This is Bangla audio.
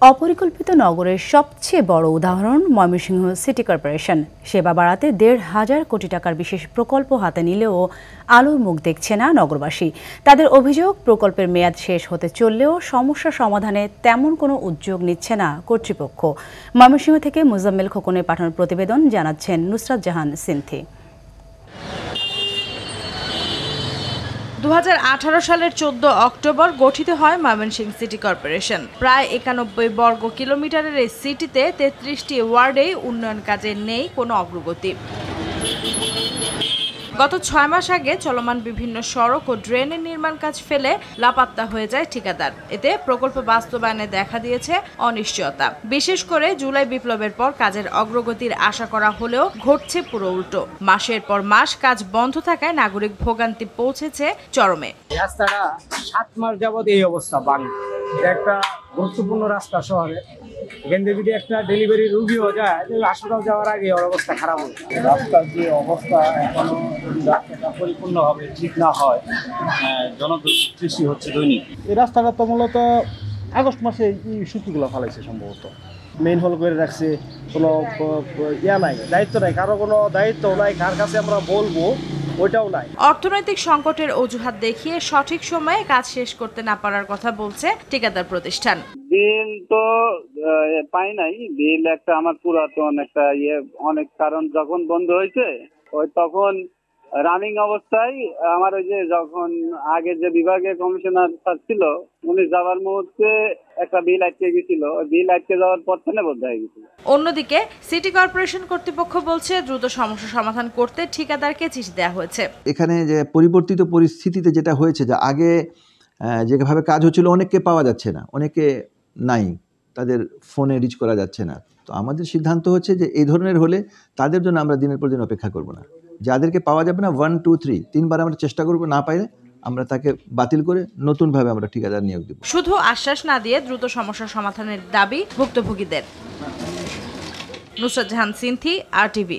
অপরিকল্পিত নগরের সবচেয়ে বড় উদাহরণ ময়মনসিংহ সিটি কর্পোরেশন। সেবা বাড়াতে ১৫০০ কোটি টাকার বিশেষ প্রকল্প হাতে নিলেও আলোর মুখ দেখছে না নগরবাসী। তাদের অভিযোগ, প্রকল্পের মেয়াদ শেষ হতে চললেও সমস্যা সমাধানে তেমন কোনো উদ্যোগ নিচ্ছে না কর্তৃপক্ষ। ময়মনসিংহ থেকে মুজাম্মেল খোকনের পাঠানো প্রতিবেদন জানাচ্ছেন নুসরাত জাহান সিনথি। ২০১৮ সালের ১৪ অক্টোবর গঠিত হয় ময়মনসিংহ সিটি কর্পোরেশন। প্রায় ৯১ বর্গ কিলোমিটারের এই সিটিতে ৩৩টি ওয়ার্ডেই উন্নয়ন কাজে নেই কোনো অগ্রগতি। গত ৬ মাস আগে চলমান বিভিন্ন সড়ক ও ড্রেনের নির্মাণ কাজ ফেলে লাপাত্তা হয়ে যায় ঠিকাদার। এতে প্রকল্প বাস্তবায়নে দেখা দিয়েছে অনিশ্চয়তা। বিশেষ করে জুলাই বিপ্লবের পর কাজের অগ্রগতির আশা করা হলেও ঘটছে পুরো উল্টো। মাসের পর মাস কাজ বন্ধ থাকায় নাগরিক ভোগান্তি পৌঁছেছে চরমে। রাস্তাটা ৭ মাস যাবত এই অবস্থা। একটা গুরুত্বপূর্ণ রাস্তা শহরে, এখান থেকে যদি একটা ডেলিভারি রুগীও যায়, হাসপাতাল যাওয়ার আগে ওর অবস্থা খারাপ হয়। রাস্তার যে অবস্থা এখনো রাস্তাটা পরিপূর্ণভাবে ঠিক না হয়, জনদুর্ভোগ সৃষ্টি হচ্ছে দৈনিক। এই রাস্তাটা তো মূলত আগস্ট মাসে সুতিগুলো ফেলাইছে সম্ভবত, মেইন হল করে রাখছে। কোনো নাই, দায়িত্ব নাই, কারো কোনো দায়িত্ব নাই, কার কাছে আমরা বলবো ওইটাও নাই। অর্থনৈতিক সংকটের অজুহাত দেখিয়ে সঠিক সময়ে কাজ শেষ করতে না পারার কথা বলছে ঠিকাদার প্রতিষ্ঠান। বিল তো পাই নাই, বিল একটা আমার পুরাতন একটা অনেক, কারণ যখন বন্ধ হয়েছে ওই তখন রানিং অবস্থায় আমার ওই যে যখন আগে যে বিভাগীয় কমিশনার ছিল উনি যাওয়ার মুহূর্তে একটা বিল আটকে গেছিল, বিল আটকে যাওয়ার পর থেকে বন্ধ হয়ে গেছিল। অন্যদিকে সিটি কর্পোরেশন কর্তৃপক্ষ বলছে দ্রুত সমস্যা সমাধান করতে ঠিকাদারকে চিঠি দেওয়া হয়েছে। এখানে যে পরিবর্তিত পরিস্থিতিতে যেটা হয়েছে, যে আগে যেভাবে কাজ হচ্ছিল অনেককে পাওয়া যাচ্ছে না, অনেকে নাই, তাদের ফোনে রিচ করা যাচ্ছে না। তো আমাদের সিদ্ধান্ত হচ্ছে যে এই ধরনের হলে তাদের জন্য আমরা দিনের পর দিন অপেক্ষা করব না। যাদেরকে পাওয়া যাবে না 1, 2, 3 তিনবার আমরা চেষ্টা করব, না পাইলে আমরা তাকে বাতিল করে নতুনভাবে আমরা ঠিকাদার নিয়োগ দেব। শুধু আশ্বাস না দিয়ে দ্রুত সমস্যা সমাধানের দাবি ভুক্তভোগীদের। নুসরাত জাহান সিনথি, RTV।